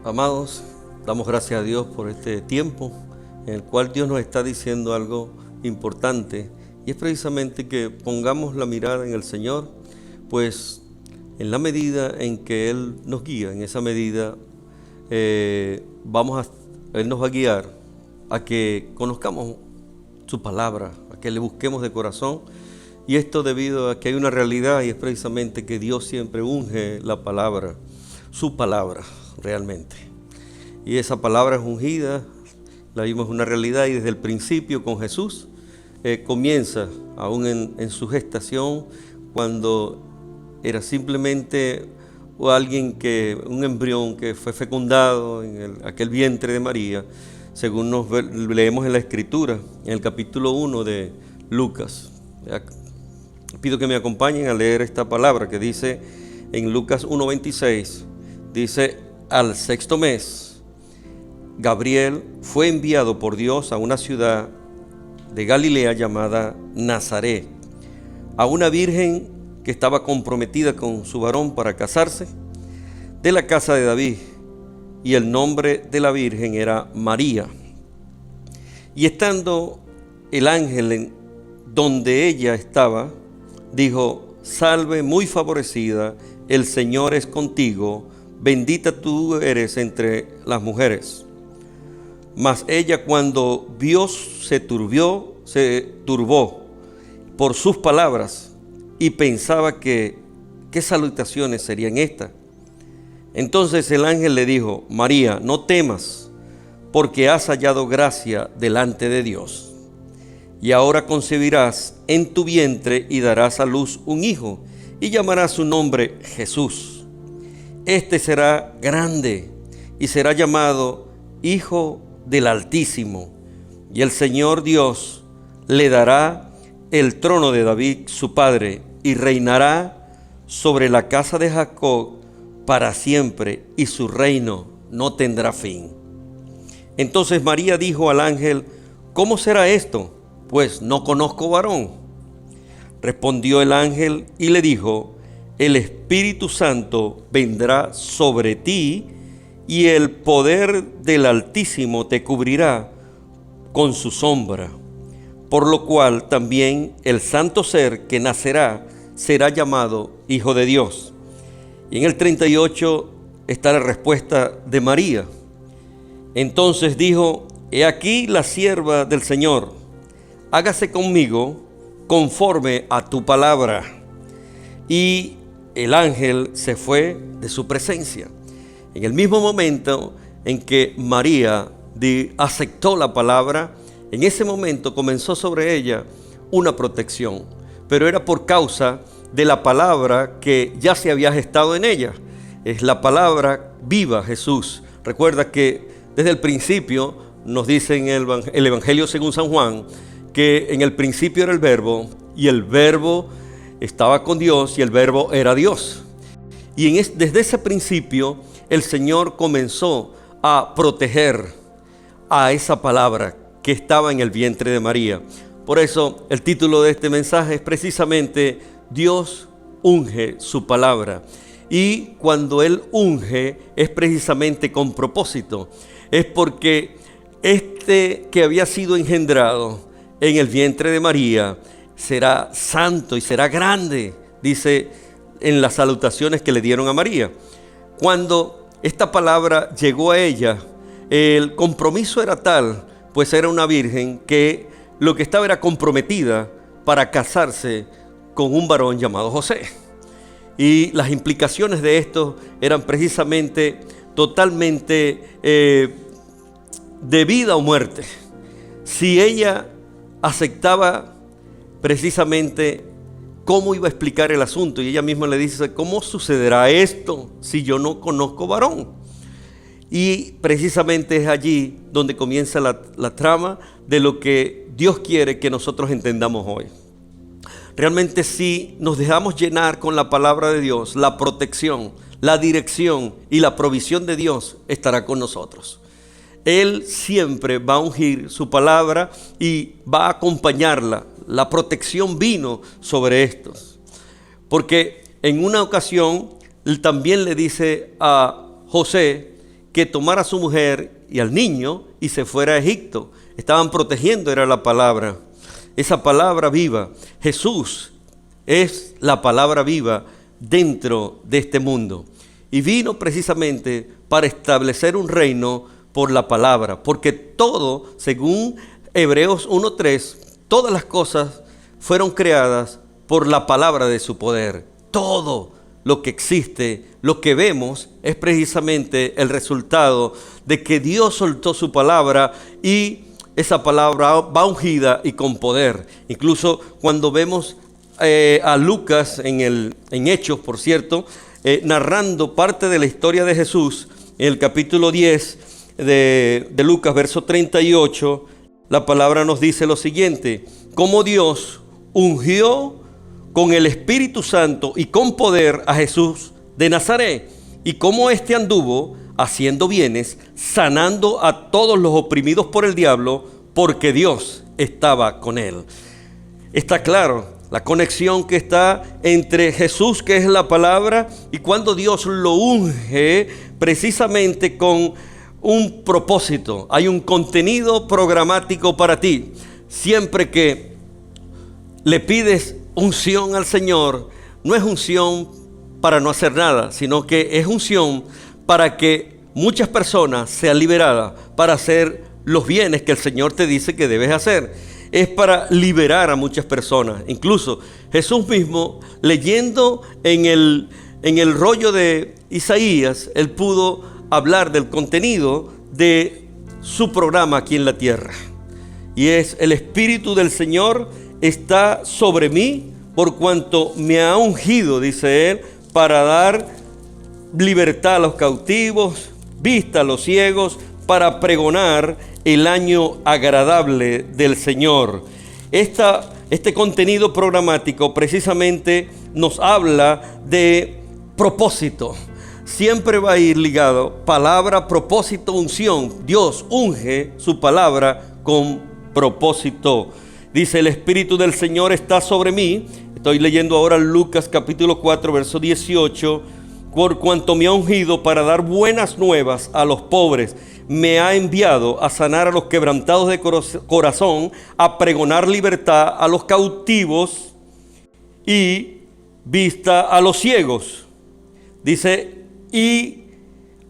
Amados, damos gracias a Dios por este tiempo en el cual Dios nos está diciendo algo importante, y es precisamente que pongamos la mirada en el Señor, pues en la medida en que Él nos guía, en esa medida Él nos va a guiar a que conozcamos su palabra, a que le busquemos de corazón. Y esto debido a que hay una realidad, y es precisamente que Dios siempre unge la palabra, su palabra realmente. Y esa palabra es ungida, la vimos una realidad, y desde el principio con Jesús comienza, aún en su gestación, cuando era simplemente un embrión que fue fecundado en aquel vientre de María, según nos leemos en la Escritura, en el capítulo 1 de Lucas. Pido que me acompañen a leer esta palabra que dice en Lucas 1:26, dice: al sexto mes, Gabriel fue enviado por Dios a una ciudad de Galilea llamada Nazaret, a una virgen que estaba comprometida con su varón para casarse, de la casa de David, y el nombre de la virgen era María. Y estando el ángel en donde ella estaba, dijo: salve, muy favorecida, el Señor es contigo, bendita tú eres entre las mujeres. Mas ella, cuando vio, se turbó por sus palabras, y pensaba qué salutaciones serían estas. Entonces el ángel le dijo: María, no temas, porque has hallado gracia delante de Dios. Y ahora concebirás en tu vientre y darás a luz un hijo, y llamarás su nombre Jesús. Este será grande y será llamado Hijo del Altísimo, y el Señor Dios le dará el trono de David su padre, y reinará sobre la casa de Jacob para siempre, y su reino no tendrá fin. Entonces María dijo al ángel: ¿cómo será esto? Pues no conozco varón. Respondió el ángel y le dijo: el Espíritu Santo vendrá sobre ti, y el poder del Altísimo te cubrirá con su sombra, por lo cual también el santo ser que nacerá será llamado Hijo de Dios. Y en el 38 está la respuesta de María. Entonces dijo: he aquí la sierva del Señor, hágase conmigo conforme a tu palabra. Y el ángel se fue de su presencia. En el mismo momento en que María aceptó la palabra, en ese momento comenzó sobre ella una protección, pero era por causa de la palabra que ya se había gestado en ella. Es la palabra viva, Jesús. Recuerda que desde el principio nos dice en el Evangelio según San Juan que en el principio era el Verbo, y el Verbo estaba con Dios, y el Verbo era Dios. Y desde ese principio el Señor comenzó a proteger a esa palabra que estaba en el vientre de María. Por eso el título de este mensaje es precisamente: Dios unge su palabra. Y cuando Él unge es precisamente con propósito. Es porque este que había sido engendrado en el vientre de María será santo y será grande, dice en las salutaciones que le dieron a María. Cuando esta palabra llegó a ella, el compromiso era tal, pues era una virgen que lo que estaba era comprometida para casarse con un varón llamado José. Y las implicaciones de esto eran precisamente totalmente de vida o muerte. Si ella aceptaba precisamente cómo iba a explicar el asunto, y ella misma le dice: ¿cómo sucederá esto si yo no conozco varón? Y precisamente es allí donde comienza la trama de lo que Dios quiere que nosotros entendamos hoy. Realmente, si nos dejamos llenar con la palabra de Dios, la protección, la dirección y la provisión de Dios estará con nosotros. Él siempre va a ungir su palabra y va a acompañarla. La protección vino sobre estos. Porque en una ocasión él también le dice a José que tomara a su mujer y al niño y se fuera a Egipto. Estaban protegiendo, era la palabra, esa palabra viva. Jesús es la palabra viva dentro de este mundo. Y vino precisamente para establecer un reino por la palabra, porque todo, según Hebreos 1:3, todas las cosas fueron creadas por la palabra de su poder. Todo lo que existe, lo que vemos, es precisamente el resultado de que Dios soltó su palabra y esa palabra va ungida y con poder. Incluso cuando vemos a Lucas en Hechos, por cierto, narrando parte de la historia de Jesús, en el capítulo 10 de Lucas, verso 38, la palabra nos dice lo siguiente: cómo Dios ungió con el Espíritu Santo y con poder a Jesús de Nazaret, y cómo éste anduvo haciendo bienes, sanando a todos los oprimidos por el diablo, porque Dios estaba con él. Está claro la conexión que está entre Jesús, que es la palabra, y cuando Dios lo unge precisamente con un propósito. Hay un contenido programático para ti. Siempre que le pides unción al Señor, no es unción para no hacer nada, sino que es unción para que muchas personas sean liberadas, para hacer los bienes que el Señor te dice que debes hacer. Es para liberar a muchas personas. Incluso Jesús mismo, leyendo en el rollo de Isaías, él pudo hablar del contenido de su programa aquí en la tierra. Y es: el Espíritu del Señor está sobre mí, por cuanto me ha ungido, dice él, para dar libertad a los cautivos, vista a los ciegos, para pregonar el año agradable del Señor. Este contenido programático precisamente nos habla de propósito. Siempre va a ir ligado palabra, propósito, unción. Dios unge su palabra con propósito. Dice: el Espíritu del Señor está sobre mí. Estoy leyendo ahora Lucas capítulo 4, verso 18. Por cuanto me ha ungido para dar buenas nuevas a los pobres, me ha enviado a sanar a los quebrantados de corazón, a pregonar libertad a los cautivos y vista a los ciegos. Dice: y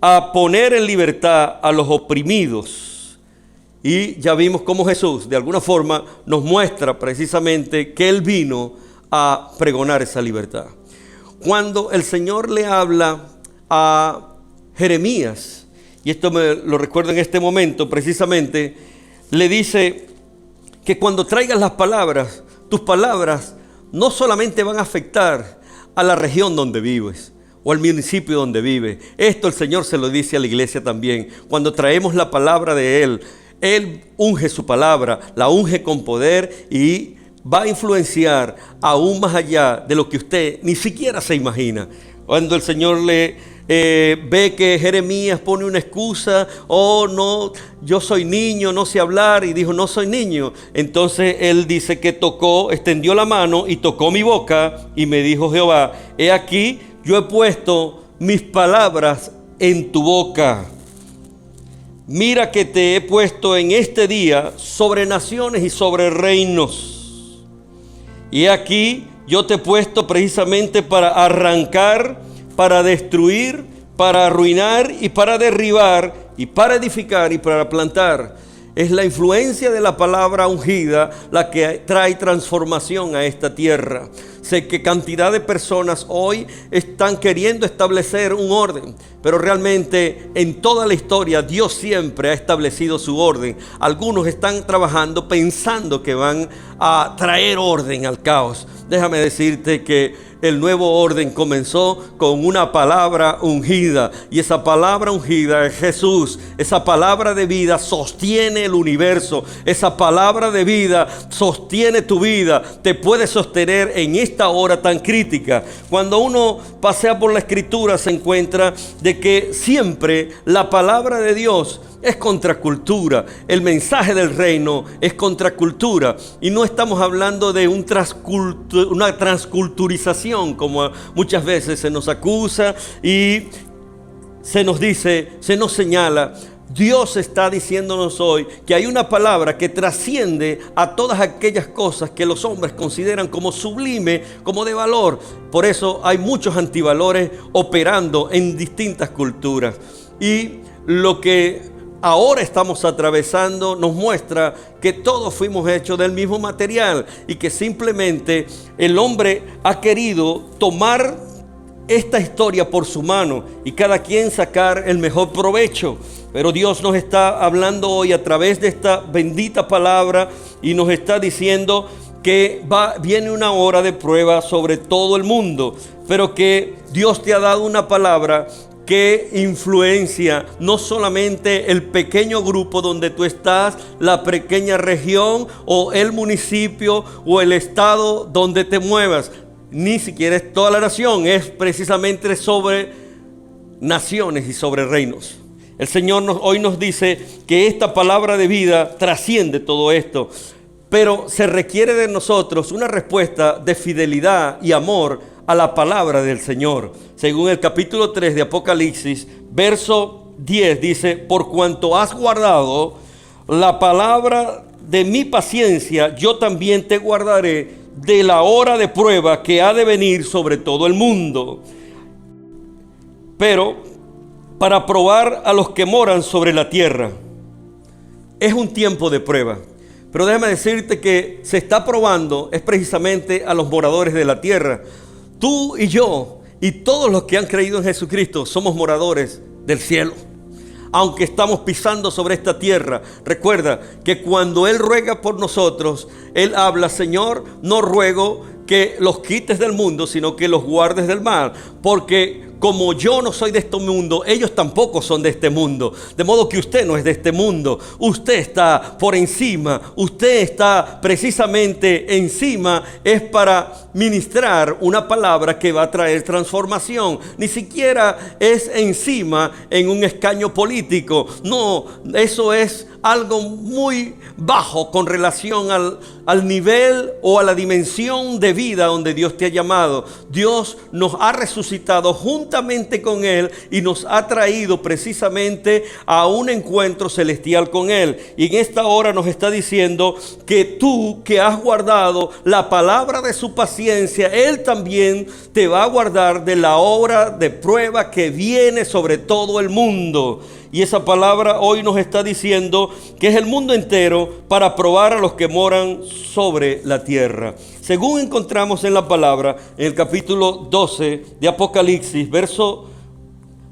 a poner en libertad a los oprimidos. Y ya vimos cómo Jesús de alguna forma nos muestra precisamente que Él vino a pregonar esa libertad. Cuando el Señor le habla a Jeremías, y esto me lo recuerdo en este momento precisamente, le dice que cuando traigas las palabras, tus palabras no solamente van a afectar a la región donde vives o al municipio donde vives. Esto el Señor se lo dice a la iglesia también. Cuando traemos la palabra de Él, Él unge su palabra, la unge con poder y va a influenciar aún más allá de lo que usted ni siquiera se imagina. Cuando el Señor le ve que Jeremías pone una excusa: oh no, yo soy niño, no sé hablar, y dijo: no soy niño. Entonces él dice que tocó, extendió la mano y tocó mi boca, y me dijo Jehová: he aquí, yo he puesto mis palabras en tu boca. Mira que te he puesto en este día sobre naciones y sobre reinos. Y aquí yo te he puesto precisamente para arrancar, para destruir, para arruinar y para derribar, y para edificar y para plantar. Es la influencia de la palabra ungida la que trae transformación a esta tierra. Sé que cantidad de personas hoy están queriendo establecer un orden, pero realmente en toda la historia Dios siempre ha establecido su orden. Algunos están trabajando pensando que van a traer orden al caos. Déjame decirte que el nuevo orden comenzó con una palabra ungida, y esa palabra ungida es Jesús. Esa palabra de vida sostiene el universo. Esa palabra de vida sostiene tu vida, te puede sostener en esta hora tan crítica. Cuando uno pasea por la Escritura se encuentra de que siempre la palabra de Dios es contracultura. El mensaje del reino es contracultura. Y no estamos hablando de una transculturización como muchas veces se nos acusa. Y se nos dice, se nos señala, Dios está diciéndonos hoy que hay una palabra que trasciende a todas aquellas cosas que los hombres consideran como sublime, como de valor. Por eso hay muchos antivalores operando en distintas culturas. Y lo que ahora estamos atravesando nos muestra que todos fuimos hechos del mismo material y que simplemente el hombre ha querido tomar esta historia por su mano y cada quien sacar el mejor provecho. Pero Dios nos está hablando hoy a través de esta bendita palabra y nos está diciendo que viene una hora de prueba sobre todo el mundo, pero que Dios te ha dado una palabra que influencia no solamente el pequeño grupo donde tú estás, la pequeña región o el municipio o el estado donde te muevas, ni siquiera es toda la nación, es precisamente sobre naciones y sobre reinos. El Señor hoy nos dice que esta palabra de vida trasciende todo esto, pero se requiere de nosotros una respuesta de fidelidad y amor a la palabra del Señor. Según el capítulo 3 de Apocalipsis, verso 10 dice: por cuanto has guardado la palabra de mi paciencia, yo también te guardaré de la hora de prueba que ha de venir sobre todo el mundo. Pero para probar a los que moran sobre la tierra. Es un tiempo de prueba. Pero déjame decirte que se está probando es precisamente a los moradores de la tierra. Tú y yo y todos los que han creído en Jesucristo somos moradores del cielo. Aunque estamos pisando sobre esta tierra, recuerda que cuando Él ruega por nosotros, Él habla: Señor, no ruego que los quites del mundo, sino que los guardes del mal. Porque como yo no soy de este mundo, ellos tampoco son de este mundo. De modo que usted no es de este mundo. Usted está por encima. Usted está precisamente encima. Es para ministrar una palabra que va a traer transformación. Ni siquiera es encima en un escaño político. No, eso es algo muy bajo con relación al nivel o a la dimensión de vida donde Dios te ha llamado. Dios nos ha resucitado juntamente con Él y nos ha traído precisamente a un encuentro celestial con Él. Y en esta hora nos está diciendo que tú que has guardado la palabra de su paciencia, Él también te va a guardar de la hora de prueba que viene sobre todo el mundo. Y esa palabra hoy nos está diciendo que es el mundo entero para probar a los que moran sobre la tierra. Según encontramos en la palabra, en el capítulo 12 de Apocalipsis, verso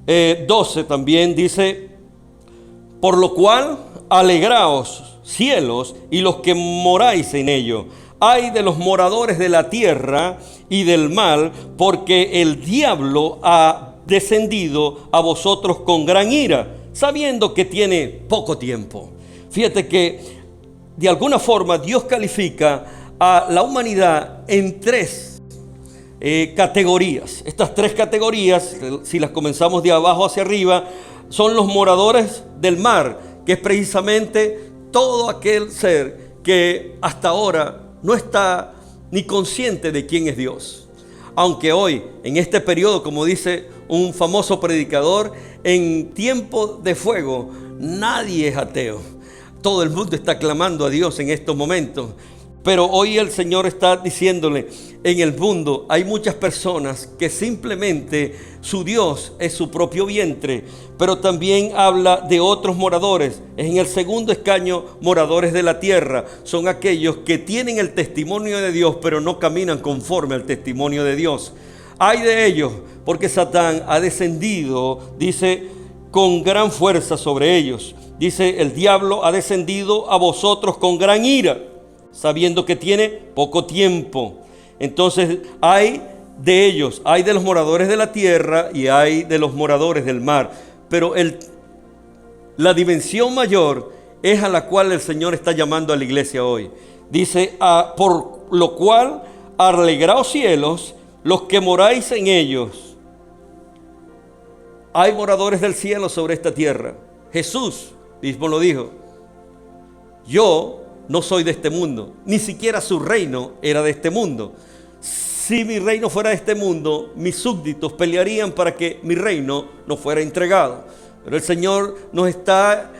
12 también dice: por lo cual alegraos, cielos, y los que moráis en ellos. Ay de los moradores de la tierra y del mal, porque el diablo ha descendido a vosotros con gran ira, sabiendo que tiene poco tiempo. Fíjate que de alguna forma Dios califica a la humanidad en tres categorías. Estas tres categorías, si las comenzamos de abajo hacia arriba, son los moradores del mar, que es precisamente todo aquel ser que hasta ahora no está ni consciente de quién es Dios. Aunque hoy, en este periodo, como dice un famoso predicador, en tiempo de fuego, nadie es ateo. Todo el mundo está clamando a Dios en estos momentos. Pero hoy el Señor está diciéndole: en el mundo hay muchas personas que simplemente su Dios es su propio vientre. Pero también habla de otros moradores. En el segundo escaño, moradores de la tierra. Son aquellos que tienen el testimonio de Dios, pero no caminan conforme al testimonio de Dios. Ay de ellos, porque Satán ha descendido, dice, con gran fuerza sobre ellos. Dice: el diablo ha descendido a vosotros con gran ira, sabiendo que tiene poco tiempo. Entonces hay de ellos, hay de los moradores de la tierra y hay de los moradores del mar. Pero la dimensión mayor es a la cual el Señor está llamando a la iglesia hoy. Dice: por lo cual alegraos cielos, los que moráis en ellos. Hay moradores del cielo sobre esta tierra. Jesús mismo lo dijo: yo no soy de este mundo, ni siquiera su reino era de este mundo. si mi reino fuera de este mundo, mis súbditos pelearían para que mi reino no fuera entregado. Pero el Señor nos está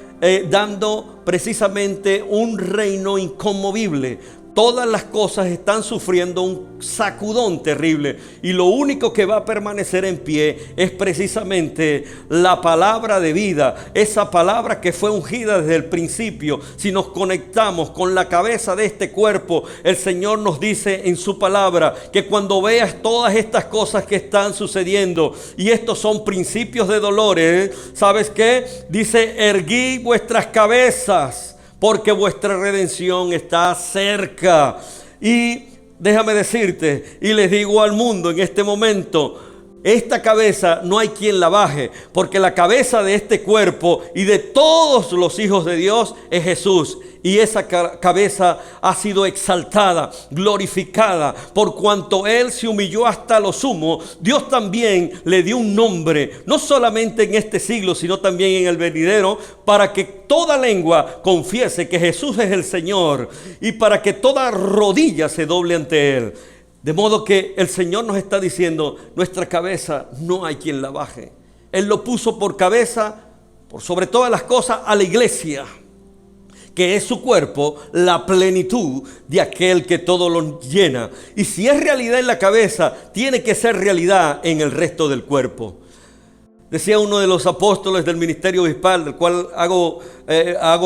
dando precisamente un reino inconmovible. Todas las cosas están sufriendo un sacudón terrible y lo único que va a permanecer en pie es precisamente la palabra de vida, esa palabra que fue ungida desde el principio. Si nos conectamos con la cabeza de este cuerpo, el Señor nos dice en su palabra que cuando veas todas estas cosas que están sucediendo, y estos son principios de dolores, ¿sabes qué? Dice: erguid vuestras cabezas, porque vuestra redención está cerca. Y déjame decirte, y les digo al mundo en este momento, esta cabeza no hay quien la baje, porque la cabeza de este cuerpo y de todos los hijos de Dios es Jesús. Y esa cabeza ha sido exaltada, glorificada, por cuanto Él se humilló hasta lo sumo. Dios también le dio un nombre, no solamente en este siglo, sino también en el venidero, para que toda lengua confiese que Jesús es el Señor y para que toda rodilla se doble ante Él. De modo que el Señor nos está diciendo, nuestra cabeza no hay quien la baje. Él lo puso por cabeza, por sobre todas las cosas, a la iglesia, que es su cuerpo, la plenitud de aquel que todo lo llena. Y si es realidad en la cabeza, tiene que ser realidad en el resto del cuerpo. Decía uno de los apóstoles del ministerio obispal, del cual hago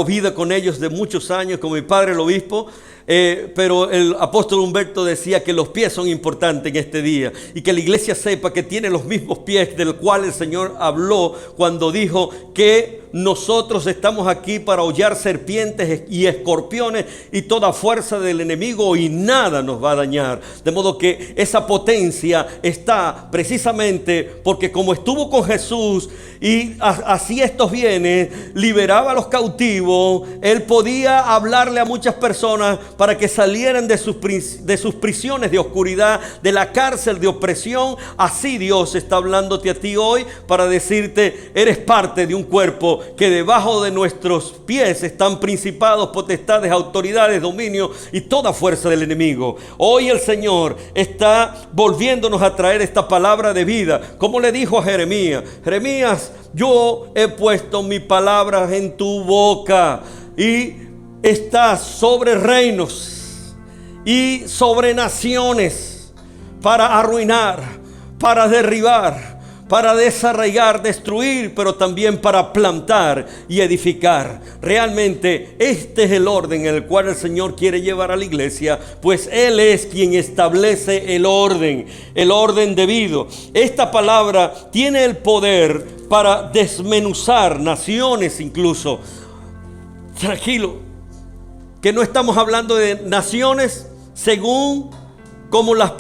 vida con ellos de muchos años, con mi padre el obispo, pero el apóstol Humberto decía que los pies son importantes en este día y que la iglesia sepa que tiene los mismos pies del cual el Señor habló cuando dijo que nosotros estamos aquí para hollar serpientes y escorpiones y toda fuerza del enemigo, y nada nos va a dañar. De modo que esa potencia está precisamente porque como estuvo con Jesús y así estos bienes, liberaba a los cautivos, Él podía hablarle a muchas personas para que salieran de sus prisiones de oscuridad, de la cárcel de opresión. Así Dios está hablándote a ti hoy para decirte, eres parte de un cuerpo que debajo de nuestros pies están principados, potestades, autoridades, dominio y toda fuerza del enemigo. Hoy el Señor está volviéndonos a traer esta palabra de vida, como le dijo a Jeremías: Jeremías, yo he puesto mi palabra en tu boca y estás sobre reinos y sobre naciones para arruinar, para derribar, para desarraigar, destruir, pero también para plantar y edificar. Realmente este es el orden en el cual el Señor quiere llevar a la iglesia, pues Él es quien establece el orden debido. Esta palabra tiene el poder para desmenuzar naciones incluso. Tranquilo, que no estamos hablando de naciones según como las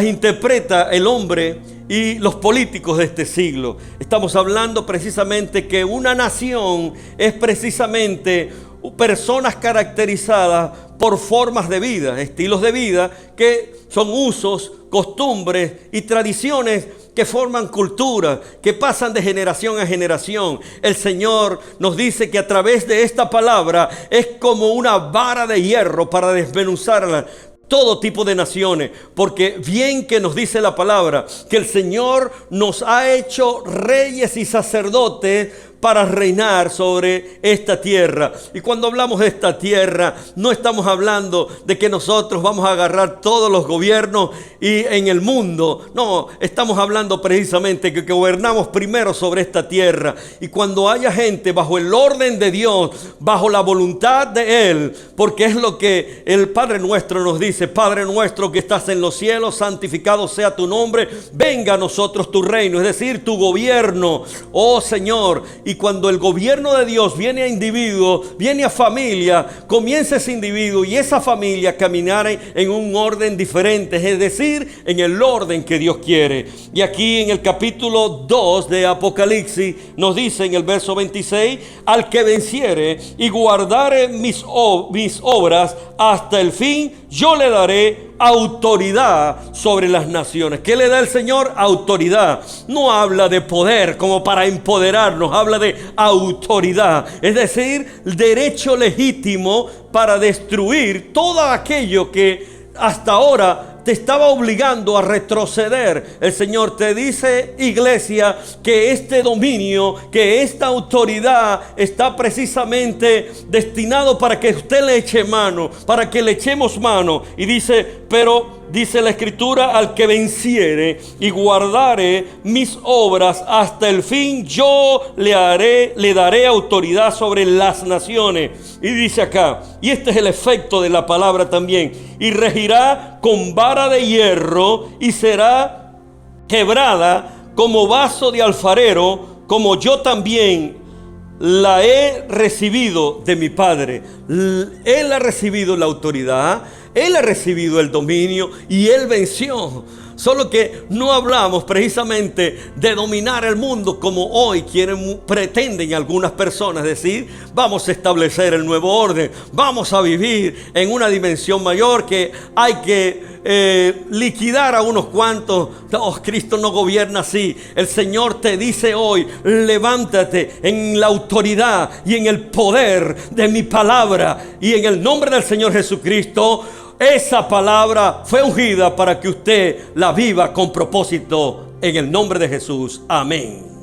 interpreta el hombre y los políticos de este siglo. Estamos hablando precisamente que una nación es precisamente personas caracterizadas por formas de vida, estilos de vida que son usos, costumbres y tradiciones que forman cultura, que pasan de generación a generación. El Señor nos dice que a través de esta palabra es como una vara de hierro para desmenuzarla. Todo tipo de naciones, porque bien que nos dice la palabra que el Señor nos ha hecho reyes y sacerdotes para reinar sobre esta tierra. Y cuando hablamos de esta tierra, no estamos hablando de que nosotros vamos a agarrar todos los gobiernos y en el mundo. No, estamos hablando precisamente que gobernamos primero sobre esta tierra. Y cuando haya gente bajo el orden de Dios, bajo la voluntad de Él, porque es lo que el Padre nuestro nos dice: Padre nuestro que estás en los cielos, santificado sea tu nombre, venga a nosotros tu reino, es decir, tu gobierno, oh Señor. Y cuando el gobierno de Dios viene a individuo, viene a familia, comienza ese individuo y esa familia caminar en un orden diferente, es decir, en el orden que Dios quiere. Y aquí en el capítulo 2 de Apocalipsis nos dice en el verso 26: al que venciere y guardare mis obras hasta el fin, yo le daré autoridad sobre las naciones. ¿Qué le da el Señor? Autoridad. No habla de poder como para empoderarnos, habla de autoridad, es decir, derecho legítimo para destruir todo aquello que hasta ahora te estaba obligando a retroceder. El Señor te dice, iglesia, que este dominio, que esta autoridad está precisamente destinado para que usted le eche mano, para que le echemos mano. Y dice, pero dice la Escritura, al que venciere y guardare mis obras hasta el fin, yo le daré autoridad sobre las naciones. Y dice acá, y este es el efecto de la palabra también, y regirá con vara de hierro y será quebrada como vaso de alfarero, como yo también la he recibido de mi Padre. Él ha recibido la autoridad, Él ha recibido el dominio y Él venció. Solo que no hablamos precisamente de dominar el mundo como hoy pretenden algunas personas decir, vamos a establecer el nuevo orden, vamos a vivir en una dimensión mayor, que hay que liquidar a unos cuantos. No, Cristo no gobierna así. El Señor te dice hoy, levántate en la autoridad y en el poder de mi palabra, y en el nombre del Señor Jesucristo. Esa palabra fue ungida para que usted la viva con propósito en el nombre de Jesús. Amén.